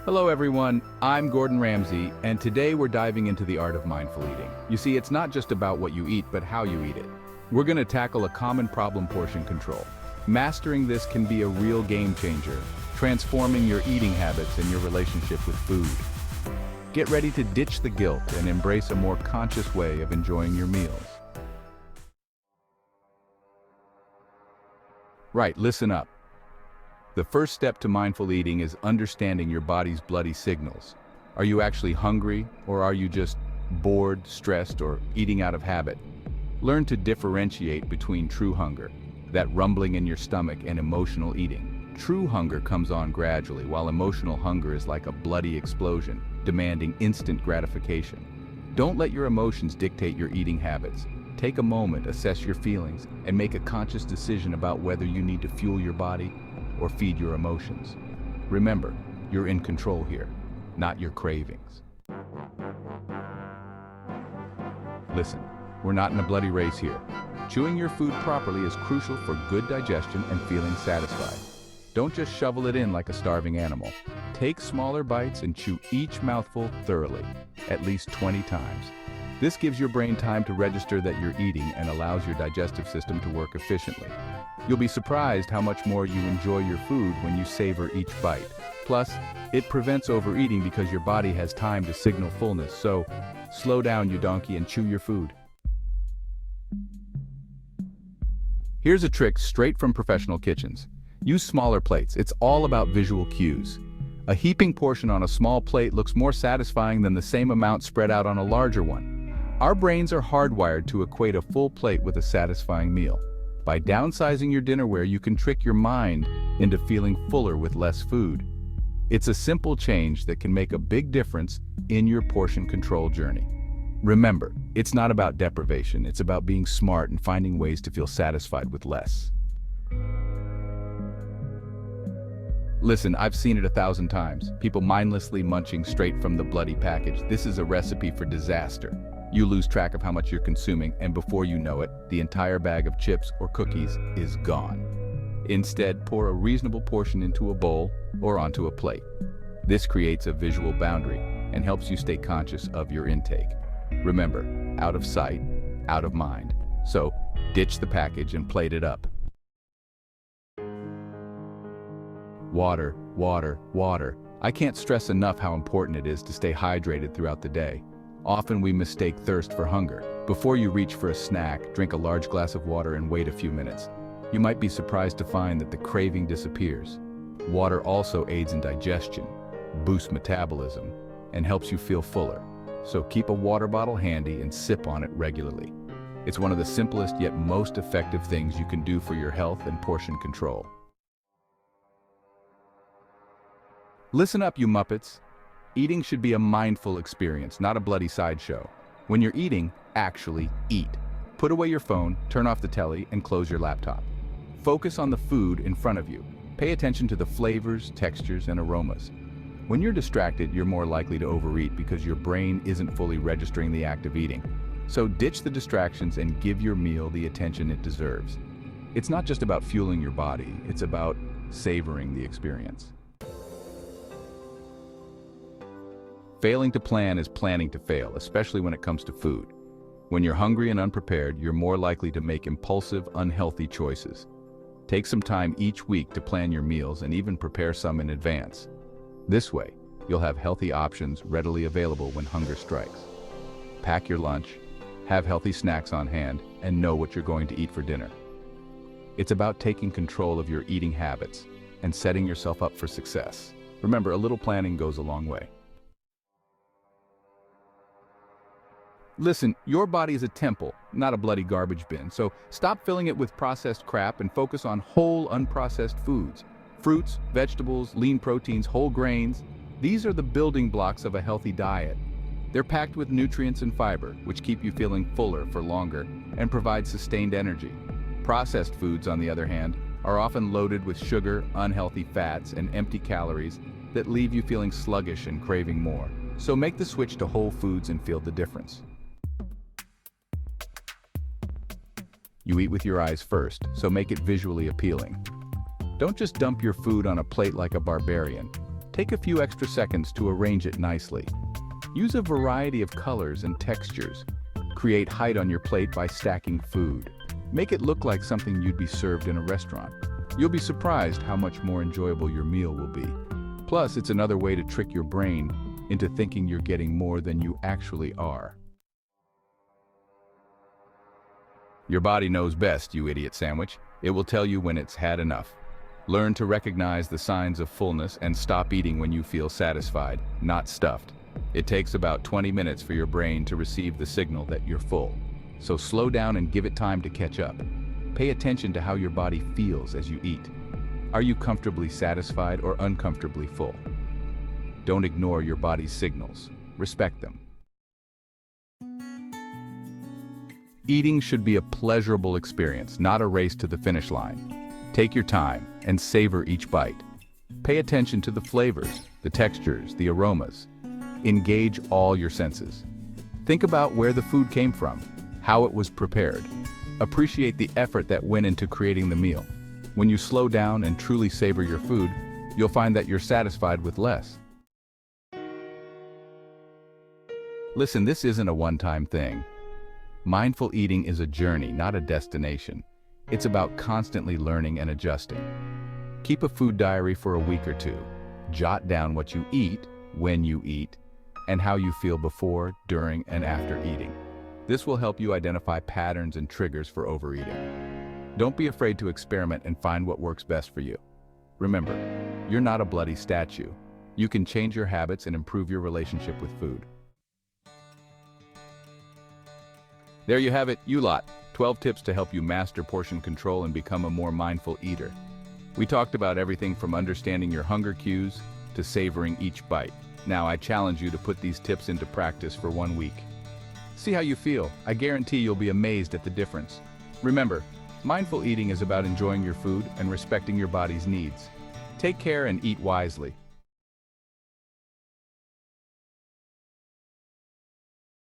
Hello everyone, I'm Gordon Ramsay, and today we're diving into the art of mindful eating. You see, it's not just about what you eat, but how you eat it. We're going to tackle a common problem: portion control. Mastering this can be a real game changer, transforming your eating habits and your relationship with food. Get ready to ditch the guilt and embrace a more conscious way of enjoying your meals. Right, listen up. The first step to mindful eating is understanding your body's bloody signals. Are you actually hungry, or are you just bored, stressed, or eating out of habit? Learn to differentiate between true hunger, that rumbling in your stomach, and emotional eating. True hunger comes on gradually, while emotional hunger is like a bloody explosion, demanding instant gratification. Don't let your emotions dictate your eating habits. Take a moment, assess your feelings, and make a conscious decision about whether you need to fuel your body or feed your emotions. Remember, you're in control here, not your cravings. Listen, we're not in a bloody race here. Chewing your food properly is crucial for good digestion and feeling satisfied. Don't just shovel it in like a starving animal. Take smaller bites and chew each mouthful thoroughly, at least 20 times. This gives your brain time to register that you're eating and allows your digestive system to work efficiently. You'll be surprised how much more you enjoy your food when you savor each bite. Plus, it prevents overeating because your body has time to signal fullness, so slow down, you donkey, and chew your food. Here's a trick straight from professional kitchens. Use smaller plates. It's all about visual cues. A heaping portion on a small plate looks more satisfying than the same amount spread out on a larger one. Our brains are hardwired to equate a full plate with a satisfying meal. By downsizing your dinnerware, you can trick your mind into feeling fuller with less food. It's a simple change that can make a big difference in your portion control journey. Remember, it's not about deprivation, it's about being smart and finding ways to feel satisfied with less. Listen, I've seen it 1,000 times. People mindlessly munching straight from the bloody package. This is a recipe for disaster. You lose track of how much you're consuming, and before you know it, the entire bag of chips or cookies is gone. Instead, pour a reasonable portion into a bowl or onto a plate. This creates a visual boundary and helps you stay conscious of your intake. Remember, out of sight, out of mind. So, ditch the package and plate it up. Water, water, water. I can't stress enough how important it is to stay hydrated throughout the day. Often we mistake thirst for hunger. Before you reach for a snack, drink a large glass of water and wait a few minutes. You might be surprised to find that the craving disappears. Water also aids in digestion, boosts metabolism, and helps you feel fuller. So keep a water bottle handy and sip on it regularly. It's one of the simplest yet most effective things you can do for your health and portion control. Listen up, you Muppets. Eating should be a mindful experience, not a bloody sideshow. When you're eating, actually eat. Put away your phone, turn off the telly, and close your laptop. Focus on the food in front of you. Pay attention to the flavors, textures, and aromas. When you're distracted, you're more likely to overeat because your brain isn't fully registering the act of eating. So ditch the distractions and give your meal the attention it deserves. It's not just about fueling your body, it's about savoring the experience. Failing to plan is planning to fail, especially when it comes to food. When you're hungry and unprepared, you're more likely to make impulsive, unhealthy choices. Take some time each week to plan your meals and even prepare some in advance. This way, you'll have healthy options readily available when hunger strikes. Pack your lunch, have healthy snacks on hand, and know what you're going to eat for dinner. It's about taking control of your eating habits and setting yourself up for success. Remember, a little planning goes a long way. Listen, your body is a temple, not a bloody garbage bin, so stop filling it with processed crap and focus on whole, unprocessed foods. Fruits, vegetables, lean proteins, whole grains, these are the building blocks of a healthy diet. They're packed with nutrients and fiber, which keep you feeling fuller for longer and provide sustained energy. Processed foods, on the other hand, are often loaded with sugar, unhealthy fats, and empty calories that leave you feeling sluggish and craving more. So make the switch to whole foods and feel the difference. You eat with your eyes first, so make it visually appealing. Don't just dump your food on a plate like a barbarian. take a few extra seconds to arrange it nicely. Use a variety of colors and textures. Create height on your plate by stacking food. Make it look like something you'd be served in a restaurant. You'll be surprised how much more enjoyable your meal will be. Plus, it's another way to trick your brain into thinking you're getting more than you actually are. Your body knows best, you idiot sandwich. It will tell you when it's had enough. Learn to recognize the signs of fullness and stop eating when you feel satisfied, not stuffed. It takes about 20 minutes for your brain to receive the signal that you're full. So slow down and give it time to catch up. Pay attention to how your body feels as you eat. Are you comfortably satisfied or uncomfortably full? Don't ignore your body's signals. Respect them. Eating should be a pleasurable experience, not a race to the finish line. Take your time and savor each bite. Pay attention to the flavors, the textures, the aromas. Engage all your senses. Think about where the food came from, how it was prepared. Appreciate the effort that went into creating the meal. When you slow down and truly savor your food, you'll find that you're satisfied with less. Listen, this isn't a one-time thing. Mindful eating is a journey, not a destination. It's about constantly learning and adjusting. Keep a food diary for a week or two. Jot down what you eat, when you eat, and how you feel before, during, and after eating. This will help you identify patterns and triggers for overeating. Don't be afraid to experiment and find what works best for you. Remember, you're not a bloody statue. You can change your habits and improve your relationship with food. There you have it, you lot. 12 tips to help you master portion control and become a more mindful eater. We talked about everything from understanding your hunger cues to savoring each bite. Now I challenge you to put these tips into practice for 1 week. See how you feel. I guarantee you'll be amazed at the difference. Remember, mindful eating is about enjoying your food and respecting your body's needs. Take care and eat wisely.